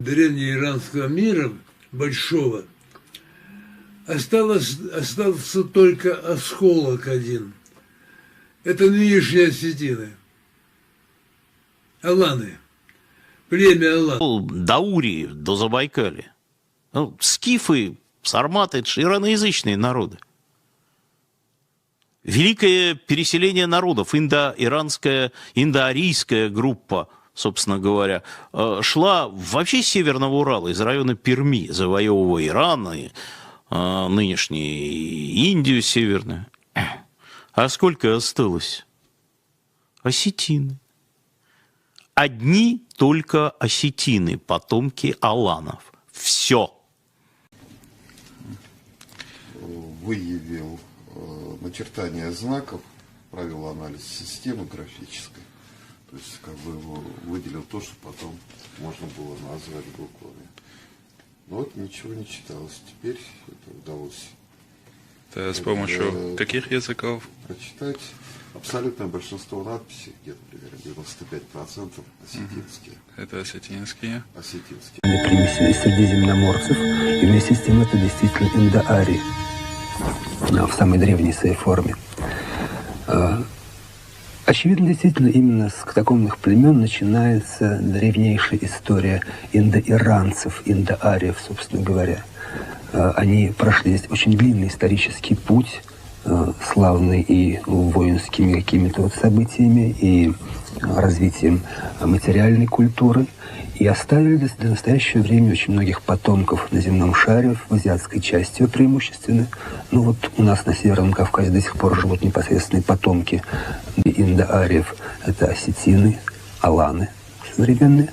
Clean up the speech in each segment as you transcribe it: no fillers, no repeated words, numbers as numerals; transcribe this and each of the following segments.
древнеиранского мира, большого, остался только осколок один. Это нынешние осетины. Аланы. Племя Алан. Даурии до Забайкалья. Ну, скифы, сарматы – это же ираноязычные народы. Великое переселение народов, индоиранская, индоарийская группа, собственно говоря, шла вообще с Северного Урала, из района Перми, завоевывая Иран и нынешнюю Индию северную. А сколько осталось? Осетины. Одни только осетины, потомки аланов. Все. Выявил начертание знаков, провел анализ системы графической. То есть как бы его выделил то, что потом можно было назвать буквами. Но вот ничего не читалось. Теперь это удалось. Это с помощью каких языков? Прочитать. Абсолютное большинство надписей, где-то примерно 95% осетинские. Это осетинские. Осетинские. Примеси средиземноморцев, и вместе с тем это действительно индоарий в самой древней своей форме. Очевидно, действительно, именно с катакомбных племен начинается древнейшая история индоиранцев, индоариев, собственно говоря. Они прошли здесь очень длинный исторический путь, славный и воинскими какими-то вот событиями, и развитием материальной культуры, и оставили до настоящего времени очень многих потомков на земном шаре, в азиатской части преимущественно. Ну вот у нас на Северном Кавказе до сих пор живут непосредственные потомки индоариев. Это осетины, аланы современные.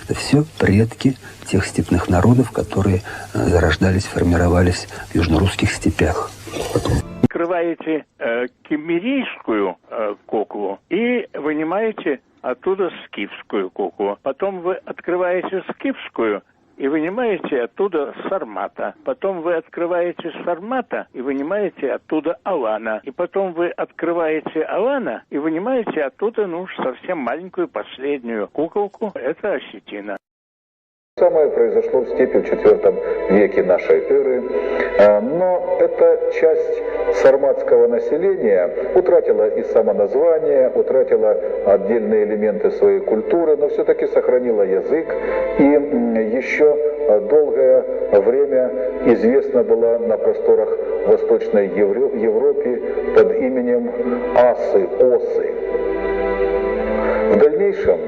Это все предки тех степных народов, которые зарождались, формировались в южнорусских степях. Открываете киммерийскую куклу и вынимаете оттуда скифскую куклу. Потом вы открываете скифскую и вынимаете оттуда сармата. Потом вы открываете сармата и вынимаете оттуда алана. И потом вы открываете алана и вынимаете оттуда, ну уж совсем маленькую последнюю куколку. Это осетина. Самое произошло в степи в IV веке нашей эры, но эта часть сарматского населения утратила и самоназвание, утратила отдельные элементы своей культуры, но все-таки сохранила язык и еще долгое время известна была на просторах Восточной Европы под именем Асы, Осы. В дальнейшем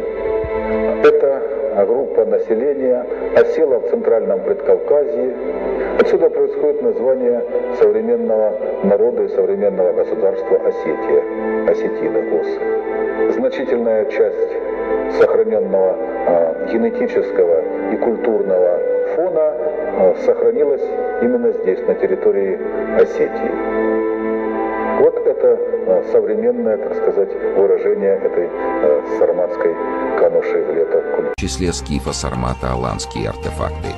это группа населения осела в Центральном Предкавказье. Отсюда происходит название современного народа и современного государства Осетия, осетины, осы. Значительная часть сохраненного генетического и культурного фона сохранилась именно здесь, на территории Осетии. Вот это современное, так сказать, выражение этой сарматской кануши в лето. В числе скифо-сармато-аланские артефакты.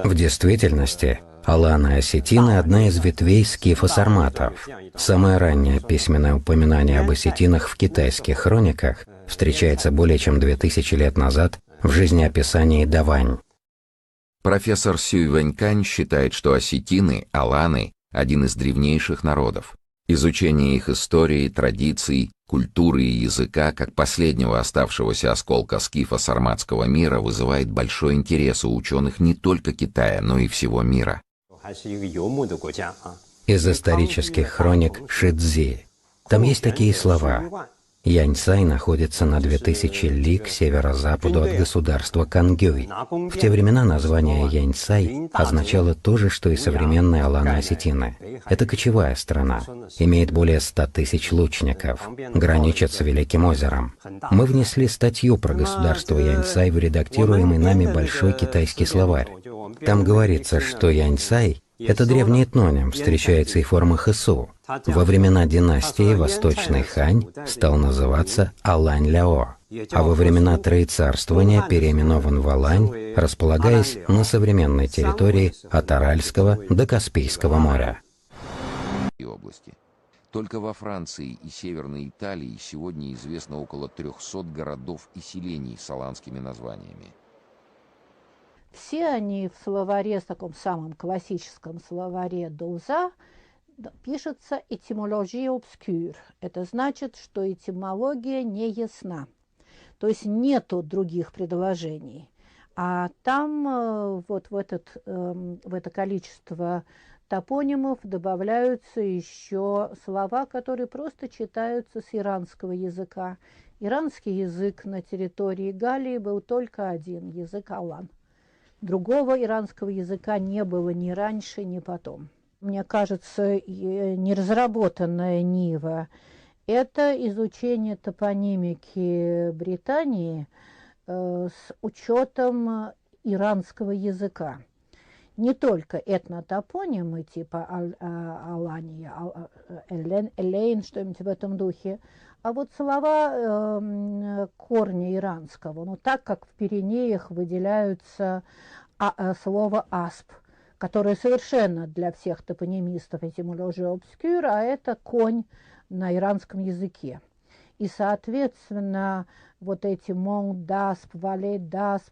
В действительности, аланы и осетины – одна из ветвей скифо-сарматов. Самое раннее письменное упоминание об осетинах в китайских хрониках встречается более чем 2000 лет назад в жизнеописании Давань. Профессор Сюй Вэнькань считает, что осетины, аланы – один из древнейших народов. Изучение их истории, традиций, культуры и языка, как последнего оставшегося осколка скифо-сарматского мира, вызывает большой интерес у ученых не только Китая, но и всего мира. Из исторических хроник Шидзи. Там есть такие слова. Яньцай находится на 2000 ли к северо-западу от государства Кангюй. В те времена название Яньцай означало то же, что и современные аланы-осетины. Это кочевая страна, имеет более 100 тысяч лучников, граничит с Великим озером. Мы внесли статью про государство Яньцай в редактируемый нами большой китайский словарь. Там говорится, что Яньцай — это древний этноним, встречается и в формах ису. Во времена династии Восточный Хань стал называться Алань-Ляо, а во времена Троецарствования переименован в Алань, располагаясь на современной территории от Аральского до Каспийского моря. Только во Франции и Северной Италии сегодня известно около 300 городов и селений с аланскими названиями. Все они в словаре, в таком самом классическом словаре Доуза, пишется этимология obscure. Это значит, что этимология не ясна. То есть нету других предложений. А там вот в это количество топонимов добавляются еще слова, которые просто читаются с иранского языка. Иранский язык на территории Галлии был только один – язык алан. Другого иранского языка не было ни раньше, ни потом. Мне кажется, неразработанная нива – это изучение топонимики Британии с учетом иранского языка. Не только этнотопонимы типа Алания, Элейн, что-нибудь в этом духе, а вот слова корня иранского. Ну, так как в Пиренеях выделяются слово «асп», которое совершенно для всех топонимистов этимология obscure, а это конь на иранском языке. И, соответственно, вот эти Монт дасп, Вале дасп,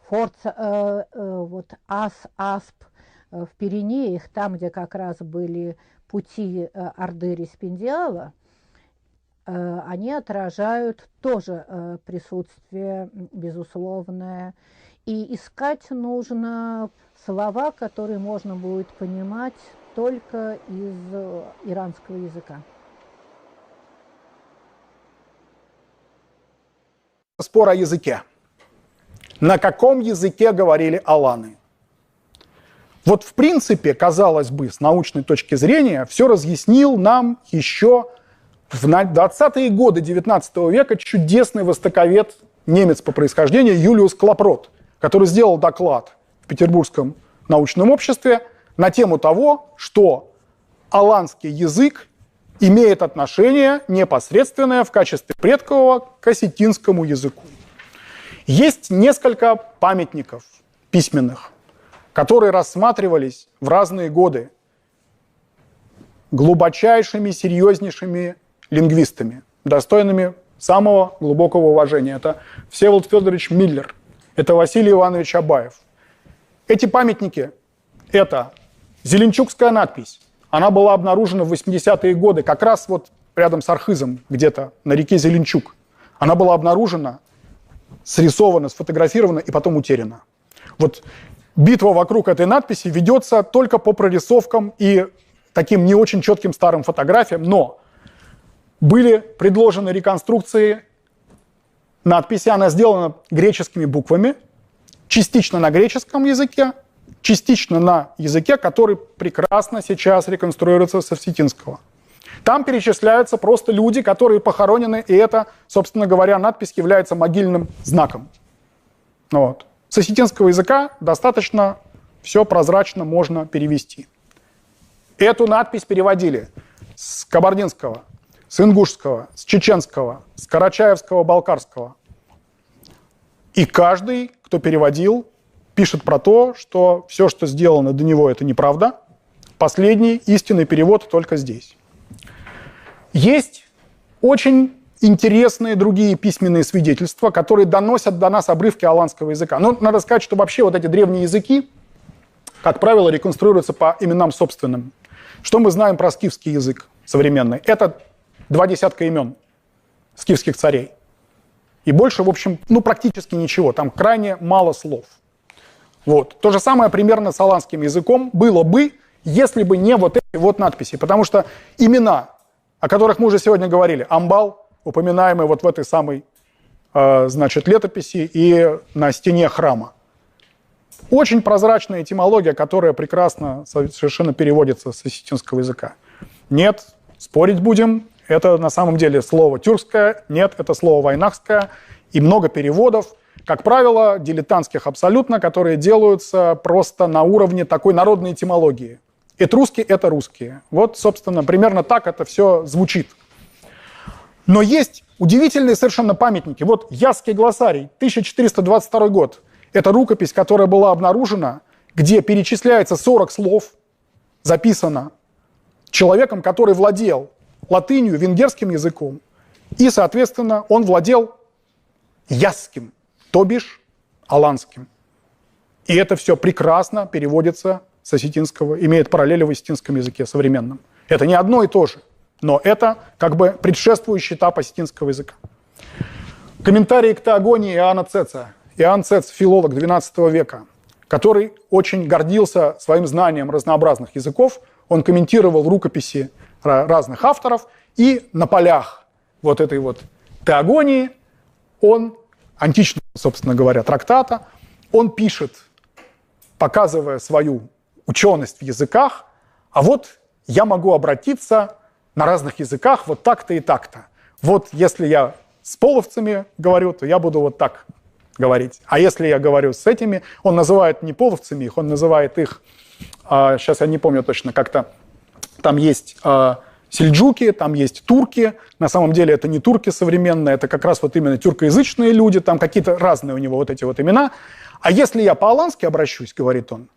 Форца, вот Асп в Пиренеях, там, где как раз были пути Орды Респендиала, они отражают тоже присутствие безусловное. И искать нужно слова, которые можно будет понимать только из иранского языка. Спор о языке. На каком языке говорили аланы? Вот в принципе, казалось бы, с научной точки зрения, все разъяснил нам еще в 20-е годы XIX века чудесный востоковед, немец по происхождению Юлиус Клапрот, который сделал доклад в Петербургском научном обществе на тему того, что аланский язык имеет отношение непосредственное в качестве предкового к осетинскому языку. Есть несколько памятников письменных, которые рассматривались в разные годы глубочайшими, серьезнейшими лингвистами, достойными самого глубокого уважения. Это Всеволод Федорович Миллер, это Василий Иванович Абаев. Эти памятники – это зеленчукская надпись. Она была обнаружена в 80-е годы, как раз вот рядом с Архызом, где-то на реке Зеленчук. Она была обнаружена, срисована, сфотографирована и потом утеряна. Вот битва вокруг этой надписи ведется только по прорисовкам и таким не очень четким старым фотографиям, но были предложены реконструкции надписи. Она сделана греческими буквами, частично на греческом языке, частично на языке, который прекрасно сейчас реконструируется с осетинского. Там перечисляются просто люди, которые похоронены, и это, собственно говоря, надпись является могильным знаком. Вот. С осетинского языка достаточно все прозрачно можно перевести. Эту надпись переводили с кабардинского, с ингушского, с чеченского, с карачаевского, балкарского. И каждый, кто переводил, пишет про то, что все, что сделано до него, это неправда. Последний истинный перевод только здесь. Есть очень интересные другие письменные свидетельства, которые доносят до нас обрывки аланского языка. Но надо сказать, что вообще вот эти древние языки, как правило, реконструируются по именам собственным. Что мы знаем про скифский язык современный? Это 20 имен скифских царей. И больше, в общем, практически ничего. Там крайне мало слов. Вот. То же самое примерно с аланским языком было бы, если бы не вот эти вот надписи. Потому что имена, о которых мы уже сегодня говорили, Амбал, упоминаемый вот в этой самой, летописи и на стене храма. Очень прозрачная этимология, которая прекрасно совершенно переводится с осетинского языка. Нет, спорить будем, это на самом деле слово тюркское, нет, это слово вайнахское, и много переводов, как правило, дилетантских абсолютно, которые делаются просто на уровне такой народной этимологии. Этрусские – это русские. Вот, собственно, примерно так это все звучит. Но есть удивительные совершенно памятники. Вот Ясский глоссарий, 1422 год. Это рукопись, которая была обнаружена, где перечисляется 40 слов, записано человеком, который владел латынью, венгерским языком, и, соответственно, он владел ясским, то бишь аланским. И это все прекрасно переводится с осетинского, имеет параллели в осетинском языке современном. Это не одно и то же, но это как бы предшествующий этап осетинского языка. Комментарии к теогонии Иоанна Цеца. Иоанн Цец, филолог XII века, который очень гордился своим знанием разнообразных языков. Он комментировал рукописи разных авторов, и на полях вот этой вот теогонии он, античного, собственно говоря, трактата, он пишет, показывая свою ученость в языках, а вот я могу обратиться на разных языках вот так-то и так-то. Вот если я с половцами говорю, то я буду вот так говорить. А если я говорю с этими, он называет не половцами их, он называет их, сейчас я не помню точно, как-то там есть сельджуки, там есть турки. На самом деле это не турки современные, это как раз вот именно тюркоязычные люди, там какие-то разные у него вот эти вот имена. А если я по-алански обращусь, говорит он,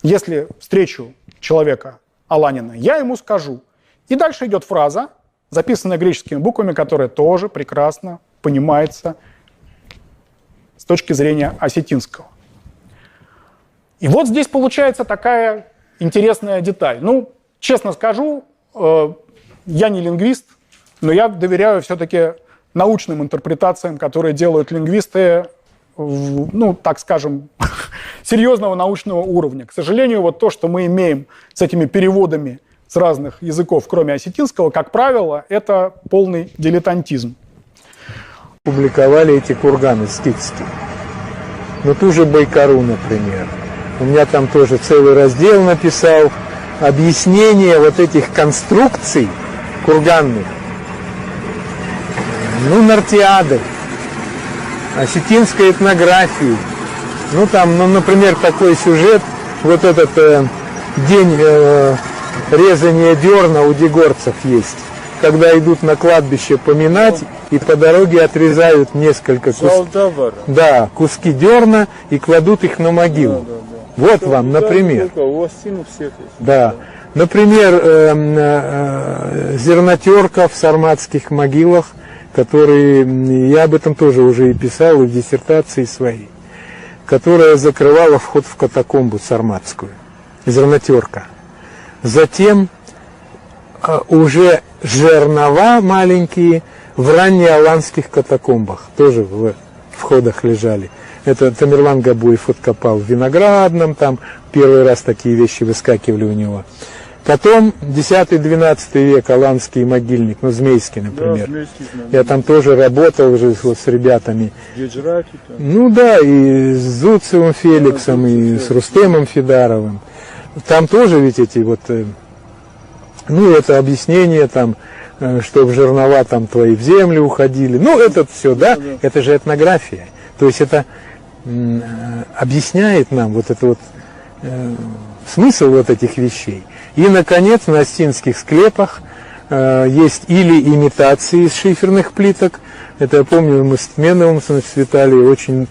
если встречу человека аланина, я ему скажу. И дальше идет фраза, записанная греческими буквами, которая тоже прекрасно понимается с точки зрения осетинского. И вот здесь получается такая интересная деталь. Ну, честно скажу, я не лингвист, но я доверяю все-таки научным интерпретациям, которые делают лингвисты, ну, так скажем, серьезного научного уровня. К сожалению, вот то, что мы имеем с этими переводами с разных языков, кроме осетинского, как правило, это полный дилетантизм. Публиковали эти курганы скифские. Ну, ту же Байкару, например. У меня там тоже целый раздел написал, объяснение вот этих конструкций курганных. Ну, Нартиады, осетинской этнографии. Ну, там, ну, например, такой сюжет, вот этот день резания дерна у дегорцев есть. Когда идут на кладбище поминать, и по дороге отрезают несколько куски дерна и кладут их на могилу. Вот вам, например. Да. Например, зернотерка в сарматских могилах, которые, я об этом тоже уже и писал в диссертации своей, которая закрывала вход в катакомбу сарматскую. Зернотерка. Затем уже жернова маленькие в раннеаланских катакомбах, тоже в входах лежали. Это Тамерлан Габуев откопал в Виноградном, там первый раз такие вещи выскакивали у него. Потом 10-12 век аланский могильник, ну, Змейский, например. Да, Змейский, я там тоже работал уже вот с ребятами. Ну да, и с Зуцевым Феликсом, и с Рустемом Федаровым. Там тоже ведь эти вот, ну, это объяснение там, что в жернова там твои в землю уходили. Ну, это все, да, это же этнография. То есть это объясняет нам вот это вот смысл вот этих вещей. И, наконец, на осетинских склепах есть или имитации из шиферных плиток. Это я помню, мы с Тменовым, с Виталием очень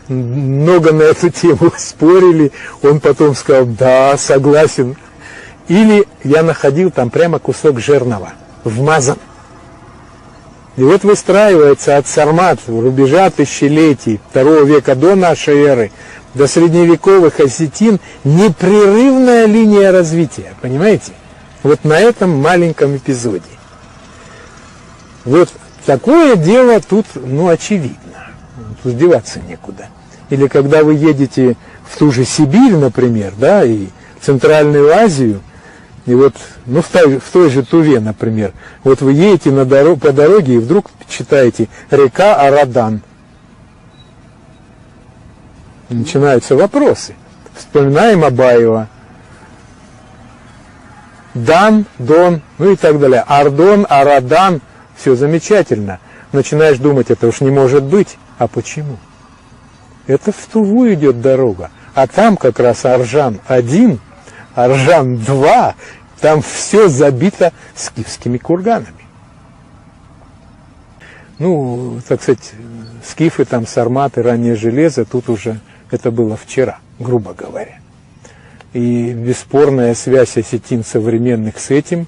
много на эту тему спорили. Он потом сказал, да, согласен. Или я находил там прямо кусок жернова, вмазан. И вот выстраивается от Сармат, рубежа тысячелетий, 2 века до нашей эры, до средневековых осетин непрерывная линия развития, понимаете? Вот на этом маленьком эпизоде. Вот такое дело тут, ну, очевидно. Тут деваться некуда. Или когда вы едете в ту же Сибирь, например, да, и в Центральную Азию, и вот, ну, в той же Туве, например, вот вы едете по дороге и вдруг читаете «Река Арадан». Начинаются вопросы. Вспоминаем Абаева. Дан, Дон, ну и так далее. Ардон, Арадан, все замечательно. Начинаешь думать, это уж не может быть. А почему? Это в Туву идет дорога. А там как раз Аржан-1, Аржан-2, там все забито скифскими курганами. Ну, так сказать, скифы, там, сарматы, раннее железо, тут уже это было вчера, грубо говоря. и бесспорная связь осетин современных с этим,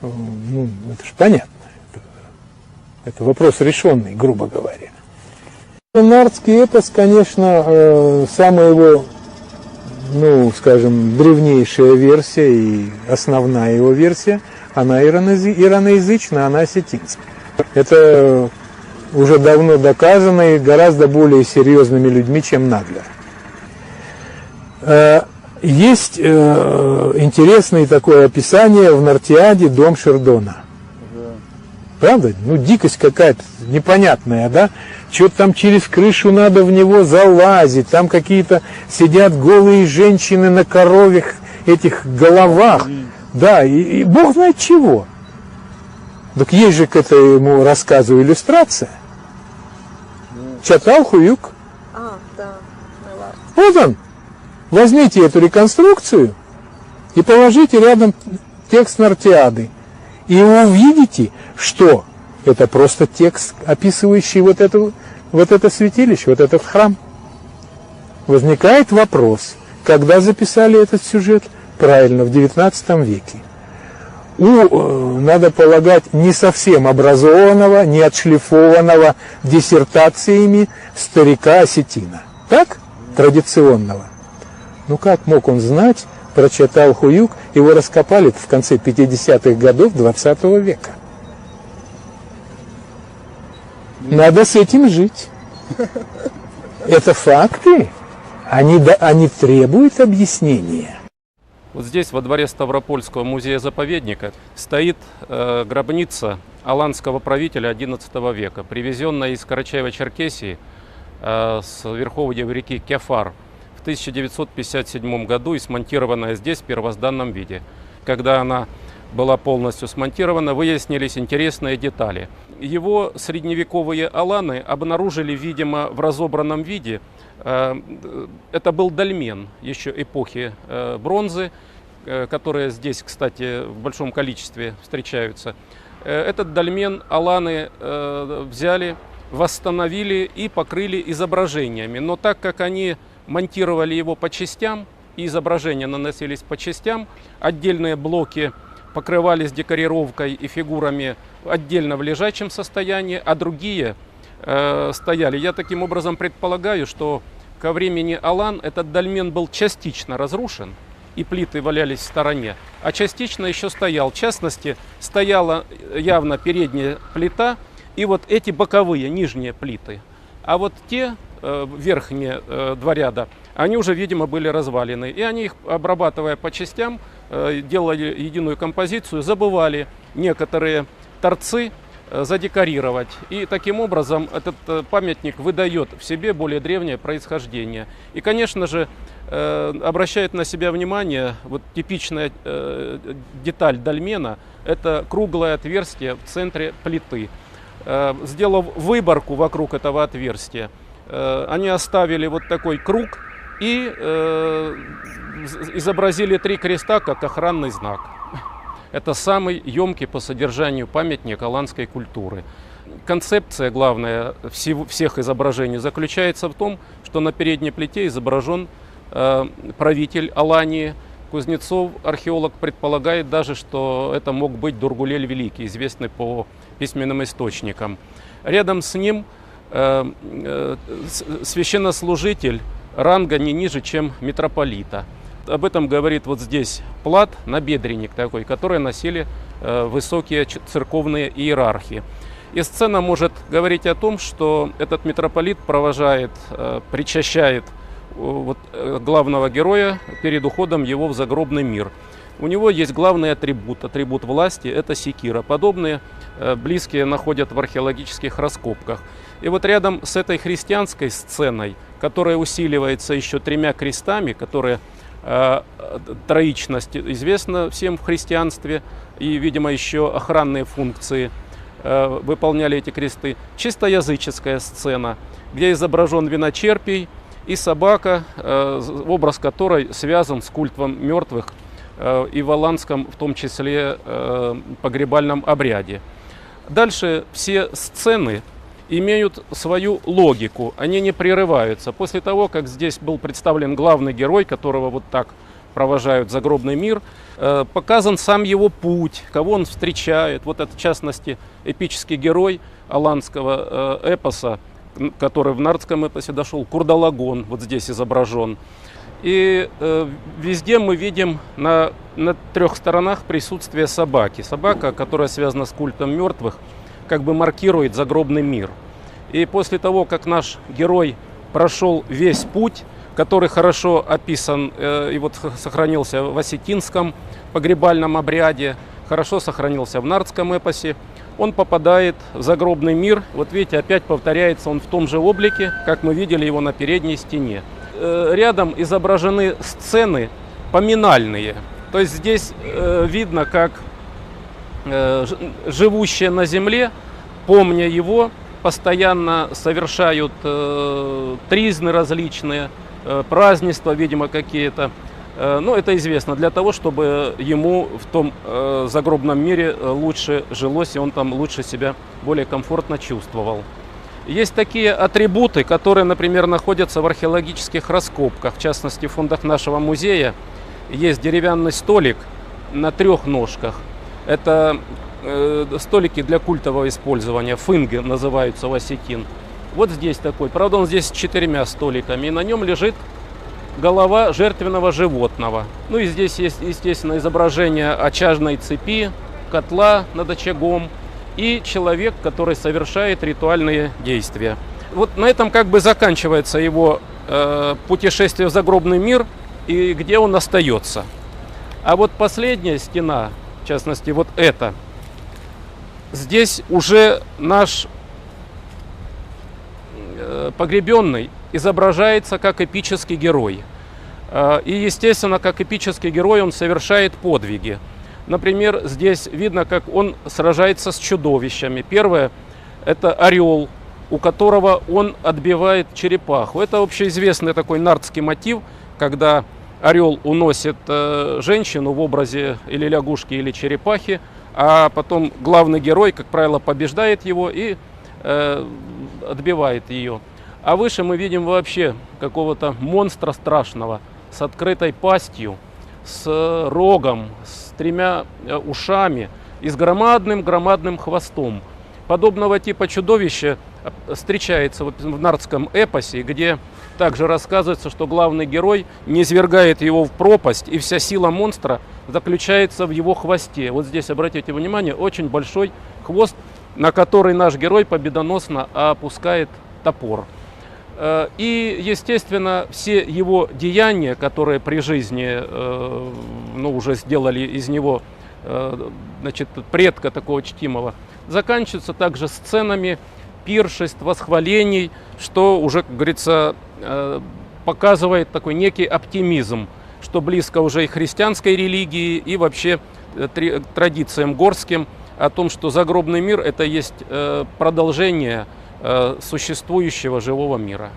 ну, это же понятно. Это вопрос решенный, грубо говоря. Нардский эпос, конечно, самая его, ну, скажем, древнейшая версия и основная его версия, она ираноязычная, она осетинская. Это уже давно доказано и гораздо более серьезными людьми, чем Надлер. Есть интересное такое описание в Нартиаде «Дом Шердона». Правда? Ну, дикость какая-то непонятная, да? Что-то там через крышу надо в него залазить, там какие-то сидят голые женщины на коровьих этих головах. Да, и бог знает чего. Так есть же к этому рассказу иллюстрация. Чатал Хуюк. Да. Вот он. Возьмите эту реконструкцию и положите рядом текст Нартиады. И вы увидите, что это просто текст, описывающий вот это святилище, вот этот храм. Возникает вопрос, когда записали этот сюжет? Правильно, в XIX веке. Надо полагать, не совсем образованного, не отшлифованного диссертациями старика-осетина. Так? Традиционного. Ну как мог он знать про Чатал Хуюк? Его раскопали в конце 50-х годов 20 века. Надо с этим жить. Это факты. Они требуют объяснения. Вот здесь, во дворе Ставропольского музея-заповедника, стоит гробница аланского правителя XI века, привезенная из Карачаево-Черкесии с верховья реки Кефар в 1957 году и смонтированная здесь в первозданном виде. Когда она была полностью смонтирована, выяснились интересные детали. Его средневековые аланы обнаружили, видимо, в разобранном виде. Это был дольмен еще эпохи бронзы, которые здесь, кстати, в большом количестве встречаются. Этот дольмен аланы взяли, восстановили и покрыли изображениями. Но так как они монтировали его по частям, и изображения наносились по частям, отдельные блоки покрывались декорировкой и фигурами отдельно в лежачем состоянии, а другие стояли. Я таким образом предполагаю, что ко времени алан этот дольмен был частично разрушен, и плиты валялись в стороне, а частично еще стоял. В частности, стояла явно передняя плита и вот эти боковые, нижние плиты. А вот те верхние два ряда, они уже, видимо, были развалены. И они их, обрабатывая по частям, делали единую композицию, забывали некоторые торцы задекорировать. И таким образом этот памятник выдает в себе более древнее происхождение. И, конечно же, обращает на себя внимание вот типичная деталь дольмена – это круглое отверстие в центре плиты. Сделав выборку вокруг этого отверстия, они оставили вот такой круг и изобразили 3 креста как охранный знак. Это самый емкий по содержанию памятник аланской культуры. Концепция главная всех изображений заключается в том, что на передней плите изображен правитель Алании. Кузнецов, археолог, предполагает даже, что это мог быть Дургулель Великий, известный по письменным источникам. Рядом с ним священнослужитель ранга не ниже, чем митрополита. Об этом говорит вот здесь плат, набедренник такой, который носили высокие церковные иерархи. И сцена может говорить о том, что этот митрополит провожает, причащает вот главного героя перед уходом его в загробный мир. У него есть главный атрибут власти – это секира. Подобные близкие находят в археологических раскопках. И вот рядом с этой христианской сценой, которая усиливается еще 3 крестами, которые троичность известна всем в христианстве, и, видимо, еще охранные функции выполняли эти кресты, чисто языческая сцена, где изображен виночерпий и собака, образ которой связан с культом мертвых и в аланском, в том числе, погребальном обряде. Дальше все сцены имеют свою логику, они не прерываются. После того, как здесь был представлен главный герой, которого вот так провожают в загробный мир, показан сам его путь, кого он встречает. Вот это, в частности, эпический герой аланского эпоса, который в нардском эпосе дошел, Курдалагон, вот здесь изображен. И везде мы видим на 3 сторонах присутствие собаки. Собака, которая связана с культом мертвых, как бы маркирует загробный мир. И после того, как наш герой прошел весь путь, который хорошо описан и вот сохранился в осетинском погребальном обряде, хорошо сохранился в нардском эпосе, он попадает в загробный мир. Вот видите, опять повторяется он в том же облике, как мы видели его на передней стене. Рядом изображены сцены поминальные. То есть здесь видно, как живущие на земле, помня его, постоянно совершают тризны различные, празднества, видимо, какие-то. Но это известно для того, чтобы ему в том загробном мире лучше жилось, и он там лучше себя более комфортно чувствовал. Есть такие атрибуты, которые, например, находятся в археологических раскопках. В частности, в фондах нашего музея есть деревянный столик на 3 ножках. Это столики для культового использования, фынги называются в осетин. Вот здесь такой, правда он здесь с 4 столиками, и на нем лежит голова жертвенного животного. Ну и здесь есть, естественно, изображение очажной цепи, котла над очагом и человек, который совершает ритуальные действия. Вот на этом как бы заканчивается его путешествие в загробный мир и где он остается. А вот последняя стена, в частности вот эта, здесь уже наш погребенный изображается как эпический герой. И, естественно, как эпический герой он совершает подвиги. Например, здесь видно, как он сражается с чудовищами. Первое – это орел, у которого он отбивает черепаху. Это общеизвестный такой нардский мотив, когда орел уносит женщину в образе или лягушки, или черепахи, а потом главный герой, как правило, побеждает его и отбивает ее. А выше мы видим вообще какого-то монстра страшного с открытой пастью, с рогом, с 3 ушами и с громадным хвостом. Подобного типа чудовище встречается в нардском эпосе, где также рассказывается, что главный герой низвергает его в пропасть, и вся сила монстра заключается в его хвосте. Вот здесь, обратите внимание, очень большой хвост, на который наш герой победоносно опускает топор. И, естественно, все его деяния, которые при жизни уже сделали из него предка такого чтимого, заканчиваются также сценами пиршеств, восхвалений, что уже, как говорится, показывает такой некий оптимизм, что близко уже и христианской религии, и вообще традициям горским, о том, что загробный мир – это есть продолжение существующего живого мира.